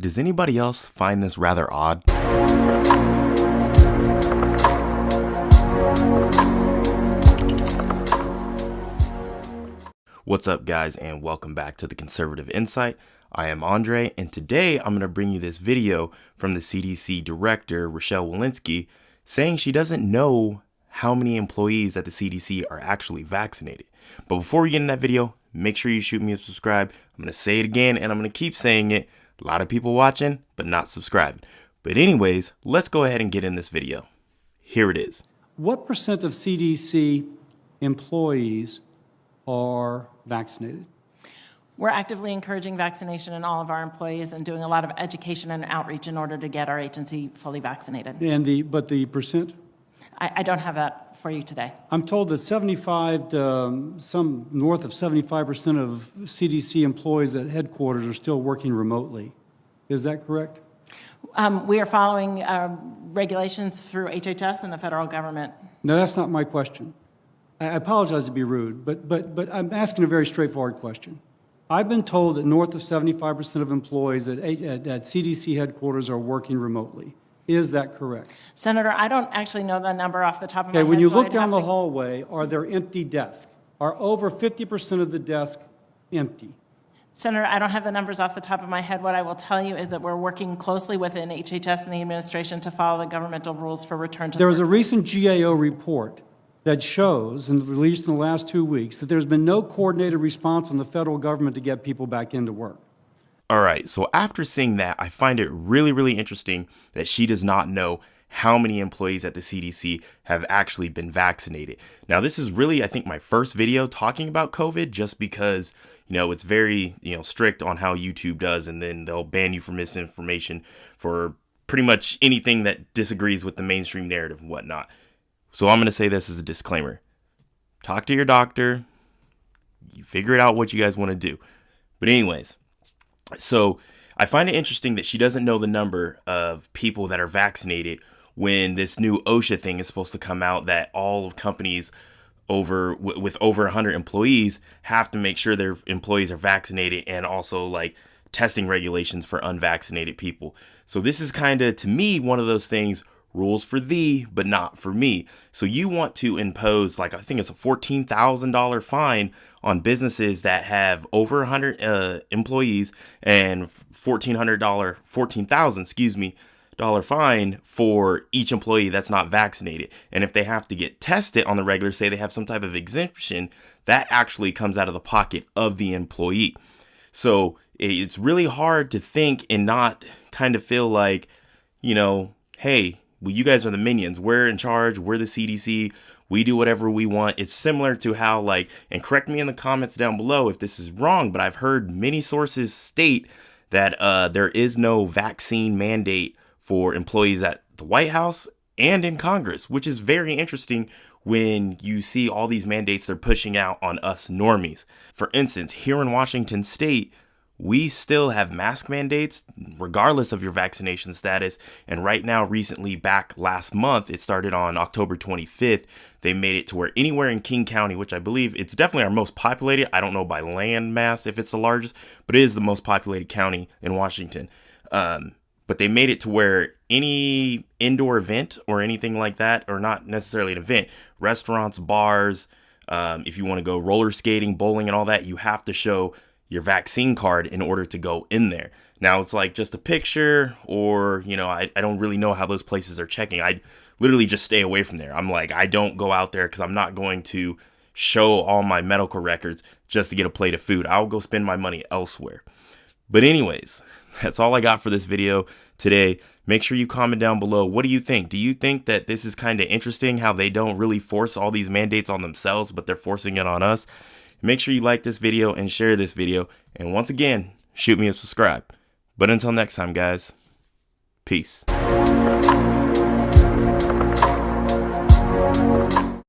Does anybody else find this rather odd? What's up, guys, and welcome back to the Conservative Insight. I am Andre, and today I'm going to bring you this video from the CDC director, Rochelle Walensky, saying she doesn't know how many employees at the CDC are actually vaccinated. But before we get in that video, make sure you shoot me a subscribe. I'm going to say it again, and I'm going to keep saying it. A lot of people watching, but not subscribed. But anyways, let's go ahead and get in this video. Here it is. What percent of CDC employees are vaccinated? We're actively encouraging vaccination in all of our employees and doing a lot of education and outreach in order to get our agency fully vaccinated. And but the percent? I don't have that for you today. I'm told that 75 to some north of 75% of CDC employees at headquarters are still working remotely. Is that correct? We are following regulations through HHS and the federal government. No, that's not my question. I apologize to be rude, but I'm asking a very straightforward question. I've been told that north of 75% of employees at CDC headquarters are working remotely. Is that correct? Senator, I don't actually know the number off the top of my head. When you so look I'd down have the to- hallway, are there empty desks? Are over 50% of the desks empty? Senator, I don't have the numbers off the top of my head. What I will tell you is that we're working closely within HHS and the administration to follow the governmental rules for return to There was a recent GAO report that shows, and released in the last 2 weeks, that there's been no coordinated response from the federal government to get people back into work. All right, so after seeing that, I find it really interesting that she does not know how many employees at the CDC have actually been vaccinated. Now, this is really, I think, my first video talking about COVID, just because, it's very, strict on how YouTube does, and then they'll ban you for misinformation for pretty much anything that disagrees with the mainstream narrative and whatnot. So I'm going to say this as a disclaimer. Talk to your doctor. You figure it out what you guys want to do. But anyways, so I find it interesting that she doesn't know the number of people that are vaccinated when this new OSHA thing is supposed to come out, that all of companies with over 100 employees have to make sure their employees are vaccinated, and also like testing regulations for unvaccinated people. So this is kind of, to me, one of those things, rules for thee, but not for me. So you want to impose, I think it's a $14,000 fine on businesses that have over 100 employees, and $14,000 fine for each employee that's not vaccinated. And if they have to get tested on the regular, say they have some type of exemption, that actually comes out of the pocket of the employee. So it's really hard to think and not kind of feel like, hey, well, you guys are the minions. We're in charge. We're the CDC. We do whatever we want. It's similar to how, and correct me in the comments down below if this is wrong, but I've heard many sources state that there is no vaccine mandate for employees at the White House and in Congress, which is very interesting when you see all these mandates they're pushing out on us normies. For instance, here in Washington State, we still have mask mandates regardless of your vaccination status. And right now, recently, back last month, it started on October 25th. They made it to where anywhere in King County, which I believe it's definitely our most populated. I don't know by land mass if it's the largest, but it is the most populated county in Washington. But they made it to where any indoor event or anything like that, or not necessarily an event, restaurants, bars, if you want to go roller skating, bowling and all that, you have to show your vaccine card in order to go in there. Now it's like just a picture, or, I don't really know how those places are checking. I literally just stay away from there. I'm like, I don't go out there because I'm not going to show all my medical records just to get a plate of food. I'll go spend my money elsewhere. But anyways, that's all I got for this video today. Make sure you comment down below. What do you think? Do you think that this is kind of interesting how they don't really force all these mandates on themselves, but they're forcing it on us? Make sure you like this video and share this video. And once again, shoot me a subscribe. But until next time, guys, peace.